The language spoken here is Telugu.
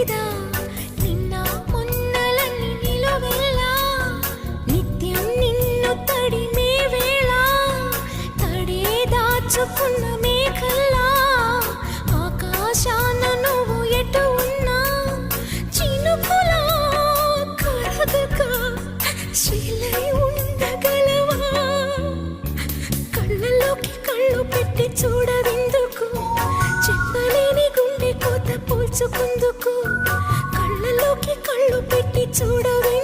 తెలీదా నిన్న మొన్నలన్నీ నిలువెల్లా నిత్యం నిన్ను తడిమే వేళ తడే దాచుకున్న మేఘల్లా ఆకాశాన నువ్వు ఎటు ఉన్నా చినుకులా కరగక శిలై ఉండగలవా కళ్ళలోకి కళ్ళు పెట్టి చూడవెందుకు చెప్పలేని గుండె కోత పోల్చుకుందుకు కళ్ళలోకి కళ్ళు పెట్టి చూడవే